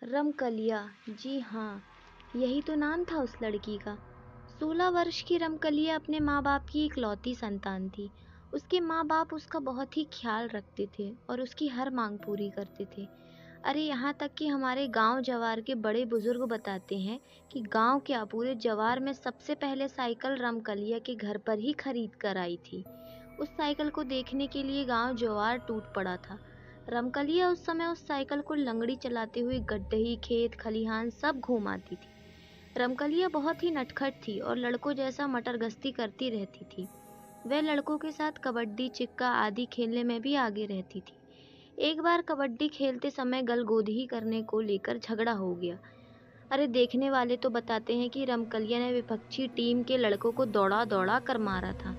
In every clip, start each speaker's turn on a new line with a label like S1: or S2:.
S1: रमकलिया, जी हाँ, यही तो नाम था उस लड़की का। 16 वर्ष की रमकलिया अपने माँ-बाप की इकलौती संतान थी। उसके माँ-बाप उसका बहुत ही ख़्याल रखते थे और उसकी हर माँग पूरी करते थे। अरे यहाँ तक कि हमारे गाँव जवार के बड़े बुज़ुर्ग बताते हैं कि गाँव क्या पूरे जवार में सबसे पहले साइकिल रमकलिया के घर पर ही खरीद कर आई थी। उस साइकिल को देखने के लिए गाँव जवार टूट पड़ा था। रमकलिया उस समय उस साइकिल को लंगड़ी चलाते हुए गड्ढे, खेत, खलिहान सब घूम आती थी। रमकलिया बहुत ही नटखट थी और लड़कों जैसा मटरगश्ती करती रहती थी। वह लड़कों के साथ कबड्डी, चिक्का आदि खेलने में भी आगे रहती थी। एक बार कबड्डी खेलते समय गलगोदही करने को लेकर झगड़ा हो गया। अरे देखने वाले तो बताते हैं कि रमकलिया ने विपक्षी टीम के लड़कों को दौड़ा-दौड़ा कर मारा था।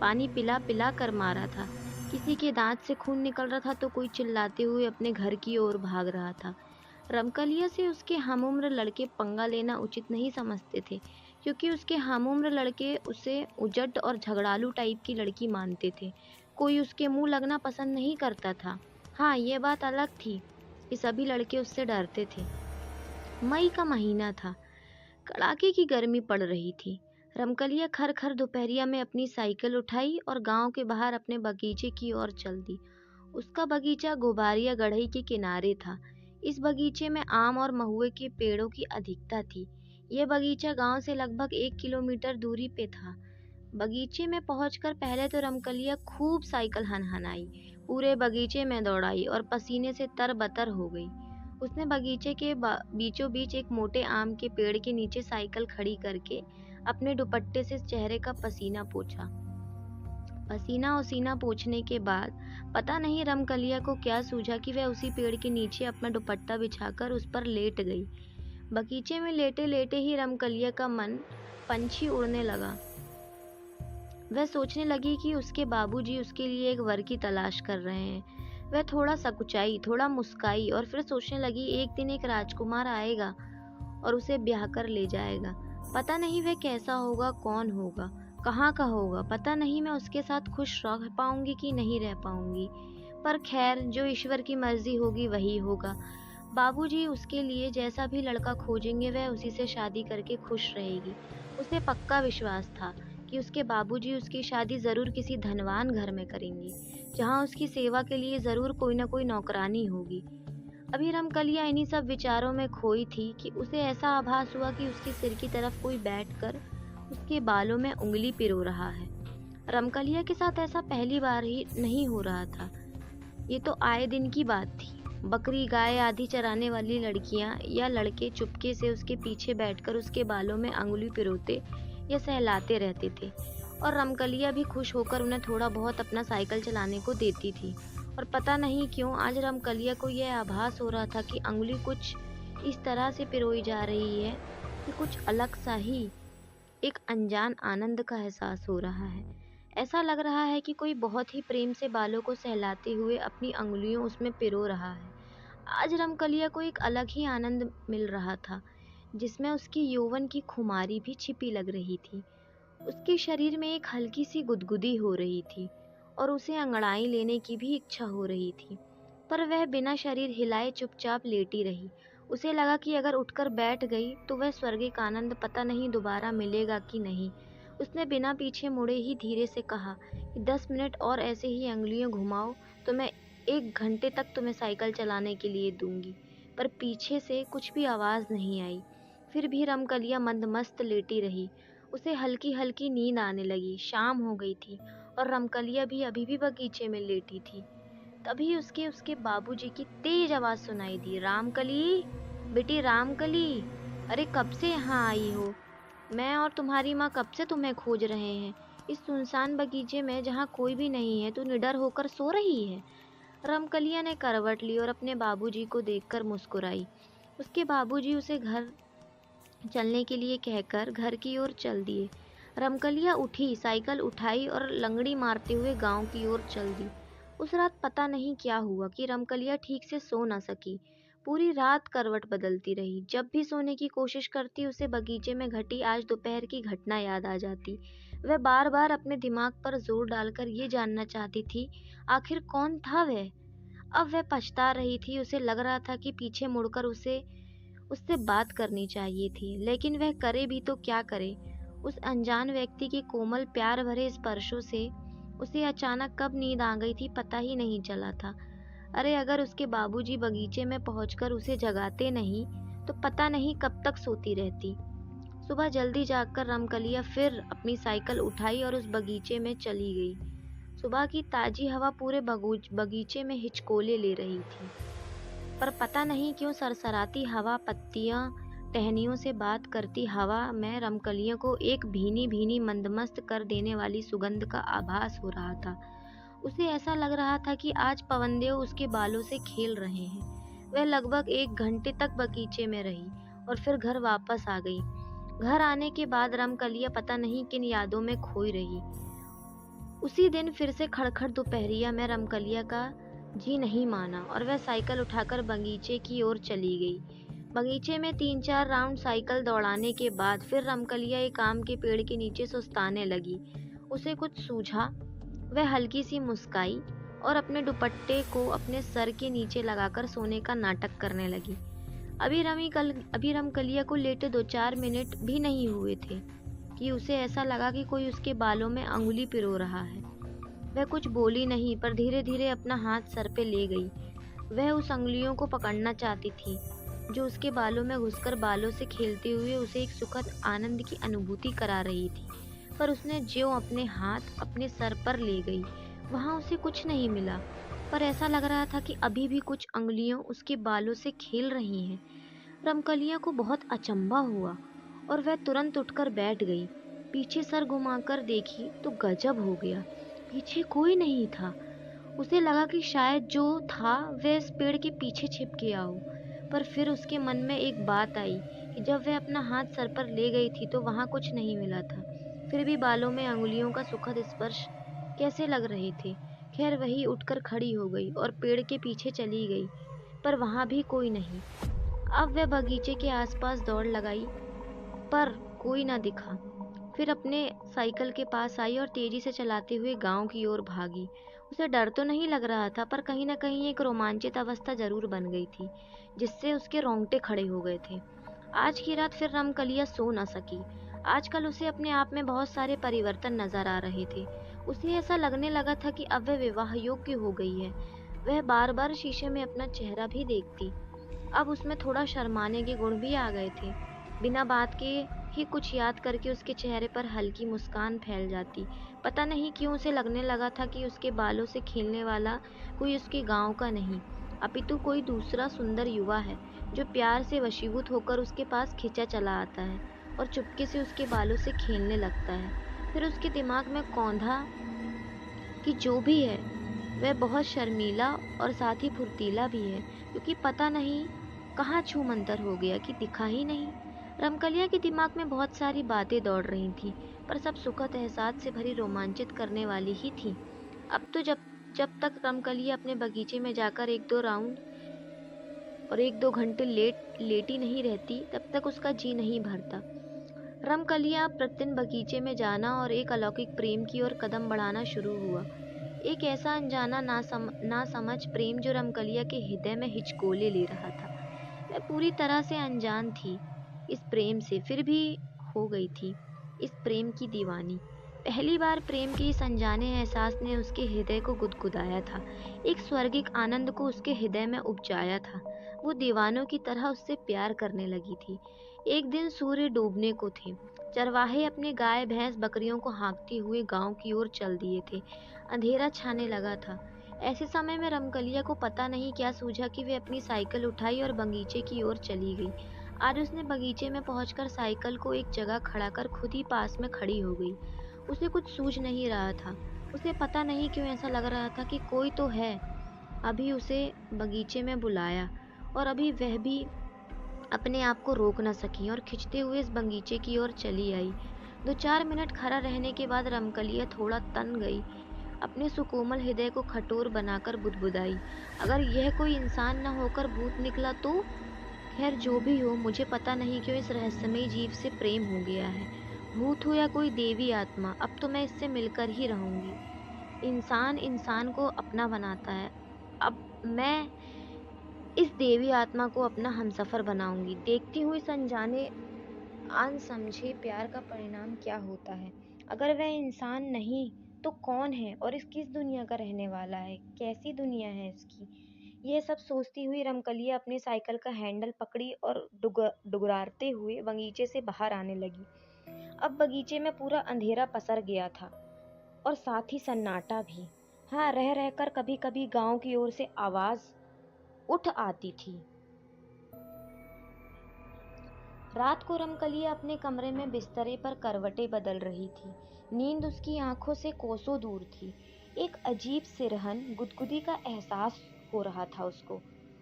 S1: पानी पिला-पिला कर मारा था। किसी के दाँत से खून निकल रहा था तो कोई चिल्लाते हुए अपने घर की ओर भाग रहा था। रमकलिया से उसके हमउम्र लड़के पंगा लेना उचित नहीं समझते थे, क्योंकि उसके हमउम्र लड़के उसे उजट और झगड़ालू टाइप की लड़की मानते थे। कोई उसके मुँह लगना पसंद नहीं करता था। हाँ, ये बात अलग थी कि सभी लड़के उससे डरते थे। मई का महीना था। कड़ाके की गर्मी पड़ रही थी। रमकलिया खर-खर दोपहरिया में अपनी साइकिल उठाई और गांव के बाहर अपने बगीचे की ओर चल दी। उसका बगीचा गोबारिया गढ़ई के किनारे था। इस बगीचे में आम और महुए के पेड़ों की अधिकता थी। यह बगीचा गांव से लगभग 1 किलोमीटर दूरी पे था। बगीचे में पहुंचकर पहले तो रमकलिया खूब साइकिल हनहनाई, पूरे बगीचे में दौड़ाई और पसीने से तरबतर हो गई। उसने बगीचे के बीचों बीच एक मोटे आम के पेड़ के नीचे साइकिल खड़ी करके अपने दुपट्टे से चेहरे का पसीना पोंछा। पसीना उसीना पोंछने के बाद पता नहीं रमकलिया को क्या सूझा कि वह उसी पेड़ के नीचे अपना दुपट्टा बिछाकर उस पर लेट गई। बगीचे में लेटे लेटे ही रमकलिया का मन पंछी उड़ने लगा। वह सोचने लगी कि उसके बाबूजी उसके लिए एक वर की तलाश कर रहे हैं। वह थोड़ा सकुचाई, थोड़ा मुस्काई और फिर सोचने लगी एक दिन एक राजकुमार आएगा और उसे ब्याह कर ले जाएगा। पता नहीं वह कैसा होगा, कौन होगा, कहाँ का होगा, पता नहीं मैं उसके साथ खुश रह पाऊंगी कि नहीं रह पाऊंगी। पर खैर, जो ईश्वर की मर्जी होगी वही होगा। बाबूजी उसके लिए जैसा भी लड़का खोजेंगे वह उसी से शादी करके खुश रहेगी। उसे पक्का विश्वास था कि उसके बाबूजी उसकी शादी ज़रूर किसी धनवान घर में करेंगे, जहाँ उसकी सेवा के लिए ज़रूर कोई न कोई नौकरानी होगी। अभी रमकलिया इन्हीं सब विचारों में खोई थी कि उसे ऐसा आभास हुआ कि उसके सिर की तरफ कोई बैठकर उसके बालों में उंगली पिरो रहा है। रमकलिया के साथ ऐसा पहली बार ही नहीं हो रहा था, ये तो आए दिन की बात थी। बकरी, गाय आदि चराने वाली लड़कियां या लड़के चुपके से उसके पीछे बैठकर उसके बालों में अंगुली पिरोते या सहलाते रहते थे और रमकलिया भी खुश होकर उन्हें थोड़ा बहुत अपना साइकिल चलाने को देती थी। और पता नहीं क्यों आज रमकलिया को यह आभास हो रहा था कि अंगुली कुछ इस तरह से पिरोई जा रही है कि कुछ अलग सा ही एक अनजान आनंद का एहसास हो रहा है। ऐसा लग रहा है कि कोई बहुत ही प्रेम से बालों को सहलाते हुए अपनी अंगुलियों उसमें पिरो रहा है। आज रमकलिया को एक अलग ही आनंद मिल रहा था, जिसमें उसकी यौवन की खुमारी भी छिपी लग रही थी। उसके शरीर में एक हल्की सी गुदगुदी हो रही थी और उसे अंगड़ाई लेने की भी इच्छा हो रही थी, पर वह बिना शरीर हिलाए चुपचाप लेटी रही। उसे लगा कि अगर उठकर बैठ गई तो वह स्वर्गिक आनंद पता नहीं दोबारा मिलेगा कि नहीं। उसने बिना पीछे मुड़े ही धीरे से कहा कि 10 मिनट और ऐसे ही अंगुलियां घुमाओ तो मैं 1 घंटे तक तुम्हें साइकिल चलाने के लिए दूंगी। पर पीछे से कुछ भी आवाज़ नहीं आई। फिर भी रमकलिया मंदमस्त लेटी रही। उसे हल्की हल्की नींद आने लगी। शाम हो गई थी और रमकलिया भी अभी भी बगीचे में लेटी थी। तभी उसके उसके बाबूजी की तेज आवाज़ सुनाई दी, रामकली, बेटी रामकली, अरे कब से यहाँ आई हो? मैं और तुम्हारी माँ कब से तुम्हें खोज रहे हैं। इस सुनसान बगीचे में जहाँ कोई भी नहीं है तू निडर होकर सो रही है। रमकलिया ने करवट ली और अपने बाबूजी को देखकर मुस्कुराई। उसके बाबूजी उसे घर चलने के लिए कहकर घर की ओर चल दिए। रमकलिया उठी, साइकिल उठाई और लंगड़ी मारते हुए गांव की ओर चल दी। उस रात पता नहीं क्या हुआ कि रमकलिया ठीक से सो न सकी। पूरी रात करवट बदलती रही। जब भी सोने की कोशिश करती उसे बगीचे में घटी आज दोपहर की घटना याद आ जाती। वह बार बार अपने दिमाग पर जोर डालकर ये जानना चाहती थी आखिर कौन था वह। अब वह पछता रही थी। उसे लग रहा था कि पीछे मुड़कर उसे उससे बात करनी चाहिए थी, लेकिन वह करे भी तो क्या करे। उस अनजान व्यक्ति के कोमल प्यार भरे स्पर्शों से उसे अचानक कब नींद आ गई थी पता ही नहीं चला था। अरे अगर उसके बाबूजी बगीचे में पहुंचकर उसे जगाते नहीं तो पता नहीं कब तक सोती रहती। सुबह जल्दी जागकर रमकलिया फिर अपनी साइकिल उठाई और उस बगीचे में चली गई। सुबह की ताजी हवा पूरे बगीचे में हिचकोले ले रही थी, पर पता नहीं क्यों सरसराती हवा, पत्तियां, टहनियों से बात करती हवा में रमकलियों को एक भीनी भीनी मंदमस्त कर देने वाली सुगंध का आभास हो रहा था। उसे ऐसा लग रहा था कि आज पवनदेव उसके बालों से खेल रहे हैं। वह लगभग 1 घंटे तक बगीचे में रही और फिर घर वापस आ गई। घर आने के बाद रमकलिया पता नहीं किन यादों में खोई रही। उसी दिन फिर से खड़खड़ दोपहरिया में रमकलिया का जी नहीं माना और वह साइकिल उठाकर बगीचे की ओर चली गई। बगीचे में 3-4 राउंड साइकिल दौड़ाने के बाद फिर रमकलिया एक आम के पेड़ के नीचे सुस्ताने लगी। उसे कुछ सूझा। वह हल्की सी मुस्काई और अपने दुपट्टे को अपने सर के नीचे लगाकर सोने का नाटक करने लगी। अभी रमकलिया को लेटे 2-4 मिनट भी नहीं हुए थे कि उसे ऐसा लगा कि कोई उसके बालों में अंगुली पिरो रहा है। वह कुछ बोली नहीं, पर धीरे धीरे अपना हाथ सर पे ले गई। वह उस अंगुलियों को पकड़ना चाहती थी जो उसके बालों में घुसकर बालों से खेलते हुए उसे एक सुखद आनंद की अनुभूति करा रही थी। पर उसने ज्यों अपने हाथ अपने सर पर ले गई, वहां उसे कुछ नहीं मिला, पर ऐसा लग रहा था कि अभी भी कुछ अंगुलियों उसके बालों से खेल रही हैं। रमकलिया को बहुत अचंभा हुआ और वह तुरंत उठकर बैठ गई। पीछे सर घुमाकर देखी तो गजब हो गया, पीछे कोई नहीं था। उसे लगा कि शायद जो था वह इस पेड़ के पीछे छिप गया हो, पर फिर उसके मन में एक बात आई कि जब वह अपना हाथ सर पर ले गई थी तो वहां कुछ नहीं मिला था। फिर भी बालों में अंगुलियों का सुखद स्पर्श कैसे लग रहे थे। खैर वही उठकर खड़ी हो गई और पेड़ के पीछे चली गई, पर वहां भी कोई नहीं। अब वह बगीचे के आसपास दौड़ लगाई, पर कोई ना दिखा। फिर अपने साइकिल के पास आई और तेजी से चलाते हुए गांव की ओर भागी। उसे डर तो नहीं लग रहा था, पर कहीं ना कहीं एक रोमांचित अवस्था जरूर बन गई थी, जिससे उसके रोंगटे खड़े हो गए थे। आज की रात फिर रमकलिया सो न सकी। आजकल उसे अपने आप में बहुत सारे परिवर्तन नजर आ रहे थे। उसे ऐसा लगने लगा था कि अब वह विवाह योग्य हो गई है। वह बार बार शीशे में अपना चेहरा भी देखती। अब उसमें थोड़ा शर्माने के गुण भी आ गए थे। बिना बात के ही कुछ याद करके उसके चेहरे पर हल्की मुस्कान फैल जाती। पता नहीं क्यों उसे लगने लगा था कि उसके बालों से खेलने वाला कोई उसके गांव का नहीं, अपितु कोई दूसरा सुंदर युवा है, जो प्यार से वशीभूत होकर उसके पास खिंचा चला आता है और चुपके से उसके बालों से खेलने लगता है। फिर उसके दिमाग में कौंधा कि जो भी है वह बहुत शर्मीला और साथ ही फुर्तीला भी है, क्योंकि पता नहीं कहाँ छू मंतर हो गया कि दिखा ही नहीं। रमकलिया के दिमाग में बहुत सारी बातें दौड़ रही थीं, पर सब सुखद एहसास से भरी रोमांचित करने वाली ही थी। अब तो जब जब तक रमकलिया अपने बगीचे में जाकर 1-2 राउंड और 1-2 घंटे लेटी नहीं रहती, तब तक उसका जी नहीं भरता। रमकलिया प्रतिदिन बगीचे में जाना और एक अलौकिक प्रेम की ओर कदम बढ़ाना शुरू हुआ। एक ऐसा अनजाना ना समझ प्रेम जो रमकलिया के हृदय में हिचकोले ले रहा था। वह पूरी तरह से अनजान थी इस प्रेम से, फिर भी हो गई थी इस प्रेम की दीवानी। पहली बार प्रेम के इस अनजाने एहसास ने उसके हृदय को गुदगुदाया था, एक स्वर्गिक आनंद को उसके हृदय में उपजाया था। वो दीवानों की तरह उससे प्यार करने लगी थी। एक दिन सूर्य डूबने को थे। चरवाहे अपने गाय भैंस बकरियों को हाँकते हुए गांव की ओर चल दिए थे। अंधेरा छाने लगा था। ऐसे समय में रमकलिया को पता नहीं क्या सूझा कि वे अपनी साइकिल उठाई और बगीचे की ओर चली गई। आज उसने बगीचे में पहुंचकर साइकिल को एक जगह खड़ा कर खुद ही पास में खड़ी हो गई। उसे कुछ सूझ नहीं रहा था। उसे पता नहीं क्यों ऐसा लग रहा था कि कोई तो है, अभी उसे बगीचे में बुलाया, और अभी वह भी अपने आप को रोक न सकी और खिंचते हुए इस बगीचे की ओर चली आई। 2-4 मिनट खड़ा रहने के बाद रमकलिया थोड़ा तन गई। अपने सुकोमल हृदय को कठोर बनाकर बुदबुदाई, अगर यह कोई इंसान न होकर भूत निकला तो? खैर जो भी हो, मुझे पता नहीं क्यों इस रहस्यमयी जीव से प्रेम हो गया है। भूत हो या कोई देवी आत्मा, अब तो मैं इससे मिलकर ही रहूंगी। इंसान इंसान को अपना बनाता है। अब मैं इस देवी आत्मा को अपना हमसफर बनाऊंगी। देखती हूँ इस अनजाने अनसमझे प्यार का परिणाम क्या होता है। अगर वह इंसान नहीं तो कौन है, और इस किस दुनिया का रहने वाला है, कैसी दुनिया है इसकी। यह सब सोचती हुई रमकलिया अपनी साइकिल का हैंडल पकड़ी और डुगराते हुए बगीचे से बाहर आने लगी। अब बगीचे में पूरा अंधेरा पसर गया था और साथ ही सन्नाटा भी। हाँ, रह रहकर कभी कभी गांव की ओर से आवाज उठ आती थी। रात को रमकलिया अपने कमरे में बिस्तरे पर करवटें बदल रही थी। नींद उसकी आंखों से कोसों दूर थी। एक अजीब सिरहन गुदगुदी का एहसास हो रहा था उसको।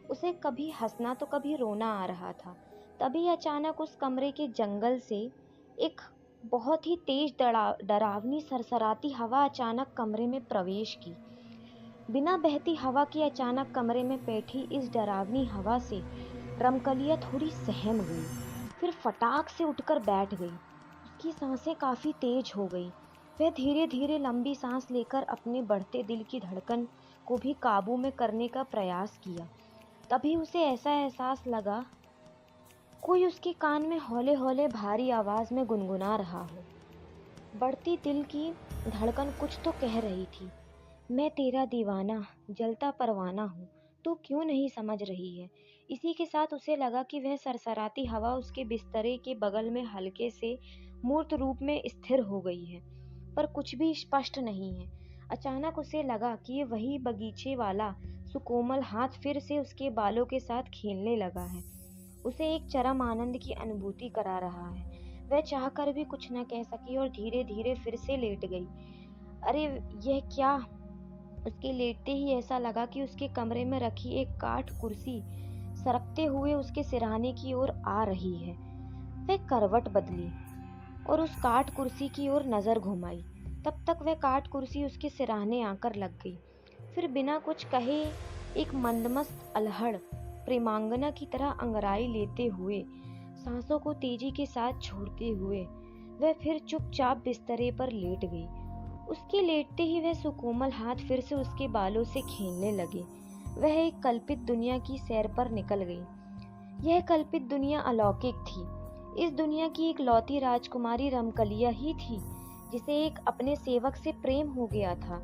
S1: उसे कभी हंसना तो कभी रोना आ रहा था। तभी अचानक उस कमरे के जंगल से एक बहुत ही तेज डरावनी सरसराती हवा अचानक कमरे में प्रवेश की। बिना बहती हवा के अचानक कमरे में बैठी इस डरावनी हवा से रमकलिया थोड़ी सहम गई, फिर फटाक से उठकर बैठ गई। उसकी सांसें काफी तेज हो गई। वह धीरे धीरे लंबी सांस लेकर अपने बढ़ते दिल की धड़कन को भी काबू में करने का प्रयास किया। तभी उसे ऐसा एहसास लगा, कोई उसके कान में हौले हौले भारी आवाज में गुनगुना रहा हो। बढ़ती दिल की धड़कन कुछ तो कह रही थी, मैं तेरा दीवाना जलता परवाना हूँ, तू क्यों नहीं समझ रही है। इसी के साथ उसे लगा कि वह सरसराती हवा उसके बिस्तरे के बगल में हल्के से मूर्त रूप में स्थिर हो गई है, पर कुछ भी स्पष्ट नहीं है। अचानक उसे लगा कि ये वही बगीचे वाला सुकोमल हाथ फिर से उसके बालों के साथ खेलने लगा है, उसे एक चरम आनंद की अनुभूति करा रहा है। वह चाहकर भी कुछ न कह सकी और धीरे धीरे फिर से लेट गई। अरे यह क्या। उसके लेटते ही ऐसा लगा कि उसके कमरे में रखी एक काठ कुर्सी सरकते हुए उसके सिरहाने की ओर आ रही है। वह करवट बदली और उस काठ कुर्सी की ओर नजर घुमाई। तब तक वह काठ कुर्सी उसके सिरहाने आकर लग गई। फिर बिना कुछ कहे एक मंदमस्त अल्हड़ प्रेमांगना की तरह अंगड़ाई लेते हुए, सांसों को तेजी के साथ छोड़ते हुए वह फिर चुपचाप बिस्तरे पर लेट गई। उसके लेटते ही वह सुकोमल हाथ फिर से उसके बालों से खेलने लगे। वह एक कल्पित दुनिया की सैर पर निकल गई। यह कल्पित दुनिया अलौकिक थी। इस दुनिया की एक लौती राजकुमारी रमकलिया ही थी, जिसे एक अपने सेवक से प्रेम हो गया था।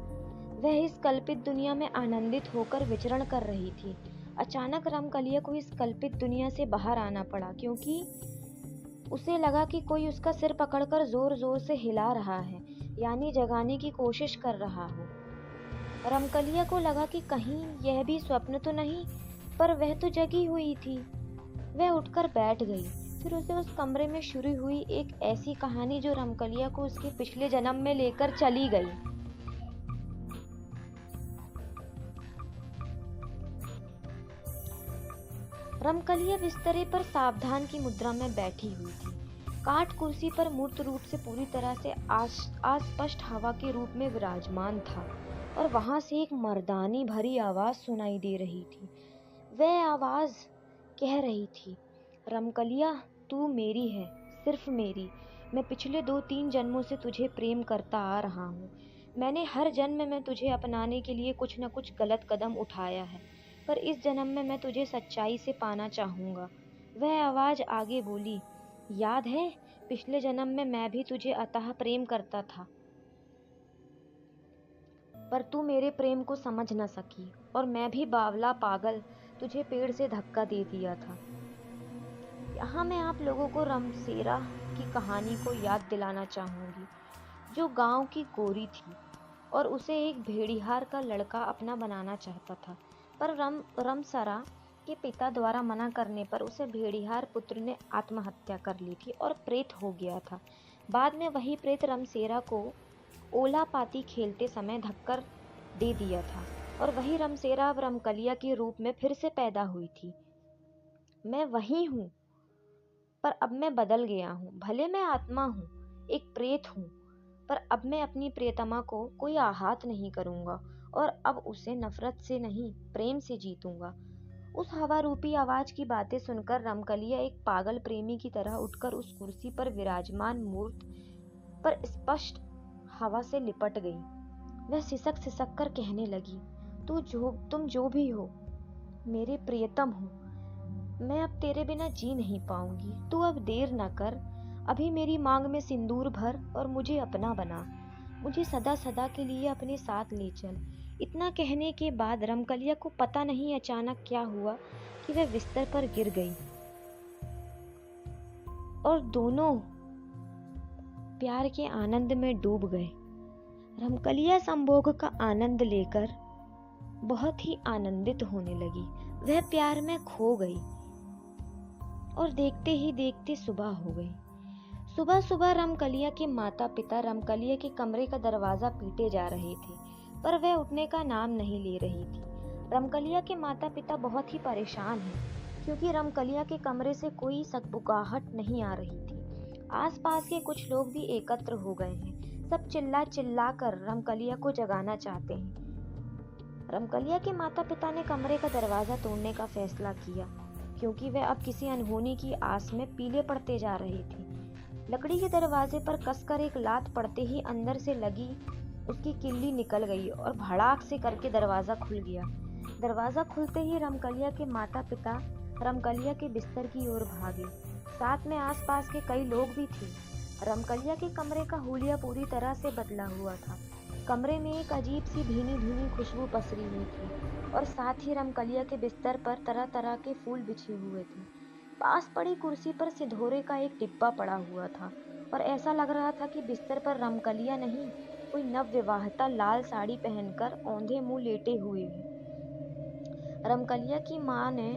S1: वह इस कल्पित दुनिया में आनंदित होकर विचरण कर रही थी। अचानक रमकलिया को इस कल्पित दुनिया से बाहर आना पड़ा, क्योंकि उसे लगा कि कोई उसका सिर पकड़कर जोर जोर से हिला रहा है, यानी जगाने की कोशिश कर रहा हो। रमकलिया को लगा कि कहीं यह भी स्वप्न तो नहीं, पर वह तो जगी हुई थी। वह उठकर बैठ गई। फिर उसे उस कमरे में शुरू हुई एक ऐसी कहानी जो रमकलिया को उसके पिछले जन्म में लेकर चली गई। रमकलिया बिस्तरे पर सावधान की मुद्रा में बैठी हुई थी। काठ कुर्सी पर मूर्त रूप से पूरी तरह से अस्पष्ट हवा के रूप में विराजमान था, और वहां से एक मर्दानी भरी आवाज सुनाई दे रही थी। वह आवाज कह रही थी, रमकलिया तू मेरी है, सिर्फ मेरी। मैं पिछले 2-3 जन्मों से तुझे प्रेम करता आ रहा हूँ। मैंने हर जन्म में तुझे अपनाने के लिए कुछ न कुछ गलत कदम उठाया है, पर इस जन्म में मैं तुझे सच्चाई से पाना चाहूंगा। वह आवाज आगे बोली, याद है पिछले जन्म में मैं भी तुझे अतः प्रेम करता था, पर तू मेरे प्रेम को समझ न सकी, और मैं भी बावला पागल तुझे पेड़ से धक्का दे दिया था। यहाँ मैं आप लोगों को रमसेरा की कहानी को याद दिलाना चाहूंगी, जो गांव की गोरी थी और उसे एक भेड़िहार का लड़का अपना बनाना चाहता था, पर रमसरा के पिता द्वारा मना करने पर उसे भेड़िहार पुत्र ने आत्महत्या कर ली थी और प्रेत हो गया था। बाद में वही प्रेत रमसेरा को ओला पाती खेलते समय धक्कर दे दिया था, और वही रमसेरा अब रमकलिया के रूप में फिर से पैदा हुई थी। मैं वही हूँ, पर अब मैं बदल गया हूँ। भले मैं आत्मा हूँ, एक प्रेत हूँ, पर अब मैं अपनी प्रियतमा को कोई आहत नहीं करूंगा, और अब उसे नफरत से नहीं प्रेम से जीतूंगा। उस हवा रूपी आवाज की बातें सुनकर रमकलिया एक पागल प्रेमी की तरह उठकर उस कुर्सी पर विराजमान मूर्त पर स्पष्ट हवा से लिपट गई। वह सिसक सिसक कर कहने लगी, तुम जो भी हो, मेरे प्रियतम हो, मैं अब तेरे बिना जी नहीं पाऊंगी। तू अब देर न कर, अभी मेरी मांग में सिंदूर भर और मुझे अपना बना। मुझे सदा सदा के लिए अपने साथ ले चल। इतना कहने के बाद रमकलिया को पता नहीं अचानक क्या हुआ कि वह बिस्तर पर गिर गई और दोनों प्यार के आनंद में डूब गए। रमकलिया संभोग का आनंद लेकर बहुत ही आनंदित होने लगी। वह प्यार में खो गई और देखते ही देखते सुबह हो गई। सुबह सुबह रमकलिया के माता पिता रमकलिया के कमरे का दरवाजा पीटे जा रहे थे, पर वह उठने का नाम नहीं ले रही थी। रमकलिया के माता पिता बहुत ही परेशान हैं, क्योंकि रमकलिया के कमरे से कोई सकबुकाहट नहीं आ रही थी। आसपास के कुछ लोग भी एकत्र हो गए हैं। सब चिल्ला चिल्ला कर रमकलिया को जगाना चाहते हैं। रमकलिया के माता पिता ने कमरे का दरवाजा तोड़ने का फैसला किया, क्योंकि वह अब किसी अनहोनी की आस में पीले पड़ते जा रहे थे। लकड़ी के दरवाजे पर कसकर एक लात पड़ते ही अंदर से लगी उसकी किल्ली निकल गई और भड़ाक से करके दरवाजा खुल गया। दरवाजा खुलते ही रमकलिया के माता पिता रमकलिया के बिस्तर की ओर भागे। साथ में आसपास के कई लोग भी थे। रमकलिया के कमरे का हुलिया पूरी तरह से बदला हुआ था। कमरे में एक अजीब सी भीनी भीनी खुशबू पसरी हुई थी और साथ ही रमकलिया के बिस्तर पर तरह तरह के फूल बिछे हुए थे। पास पड़ी कुर्सी पर सिंदूर का एक डिब्बा पड़ा हुआ था और ऐसा लग रहा था कि बिस्तर पर रमकलिया नहीं, कोई नवविवाहिता लाल साड़ी पहनकर औंधे मुंह लेटे हुए है। रमकलिया की माँ ने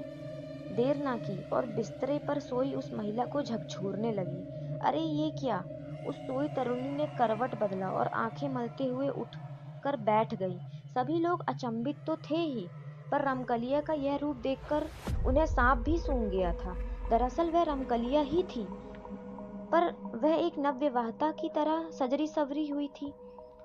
S1: देर ना की और बिस्तरे पर सोई उस महिला को झकझोरने लगी। अरे ये क्या! उस सोई तरुणी ने करवट बदला और आंखें मलते हुए उठ कर बैठ गई। सभी लोग अचंभित तो थे ही, पर रमकलिया का यह रूप देखकर उन्हें सांप भी सूंघ गया था। दरअसल वह रमकलिया ही थी, पर वह एक नवविवाहिता की तरह सजरी सवरी हुई थी।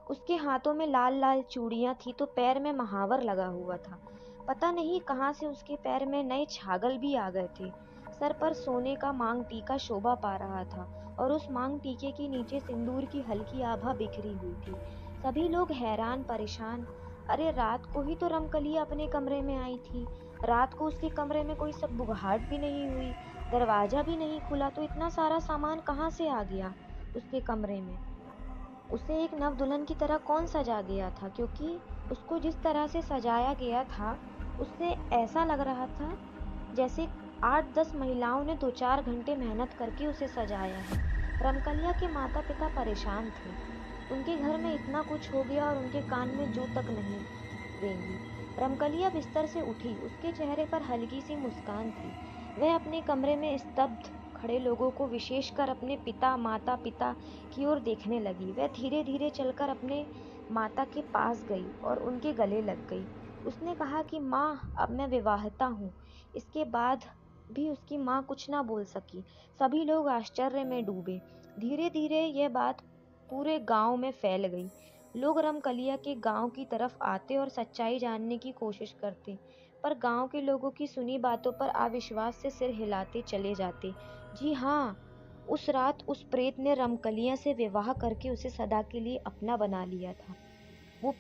S1: उसके हाथों में लाल लाल चूड़ियां थी तो पैर में महावर लगा हुआ था। पता नहीं कहाँ से उसके पैर में नए छागल भी आ गए थे। सर पर सोने का मांग टीका शोभा पा रहा था और उस मांग टीके के नीचे सिंदूर की हल्की आभा बिखरी हुई थी। सभी लोग हैरान परेशान। अरे रात को ही तो रमकलिया अपने कमरे में आई थी। रात को उसके कमरे में कोई सकबुघाहट भी नहीं हुई, दरवाजा भी नहीं खुला, तो इतना सारा सामान कहाँ से आ गया उसके कमरे में? उसे एक नव दुल्हन की तरह कौन सजा गया था? क्योंकि उसको जिस तरह से सजाया गया था, उससे ऐसा लग रहा था जैसे 8-10 महिलाओं ने 2-4 घंटे मेहनत करके उसे सजाया है। रमकलिया के माता पिता परेशान थे। उनके घर में इतना कुछ हो गया और उनके कान में जू तक नहीं रेंगी। रमकलिया बिस्तर से उठी। उसके चेहरे पर हल्की सी मुस्कान थी। वह अपने कमरे में स्तब्ध खड़े लोगों को, विशेषकर अपने पिता माता पिता की ओर देखने लगी। वह धीरे धीरे चलकर अपने माता के पास गई और उनके गले लग गई। उसने कहा कि माँ, अब मैं विवाहिता हूँ। इसके बाद भी उसकी माँ कुछ ना बोल सकी। सभी लोग आश्चर्य में डूबे। धीरे धीरे यह बात पूरे गांव में फैल गई। लोग रमकलिया के गांव की तरफ आते और सच्चाई जानने की कोशिश करते, पर गांव के लोगों की सुनी बातों पर अविश्वास से सिर हिलाते चले जाते। जी हाँ, उस रात उस प्रेत ने रमकलिया से विवाह करके उसे सदा के लिए अपना बना लिया था।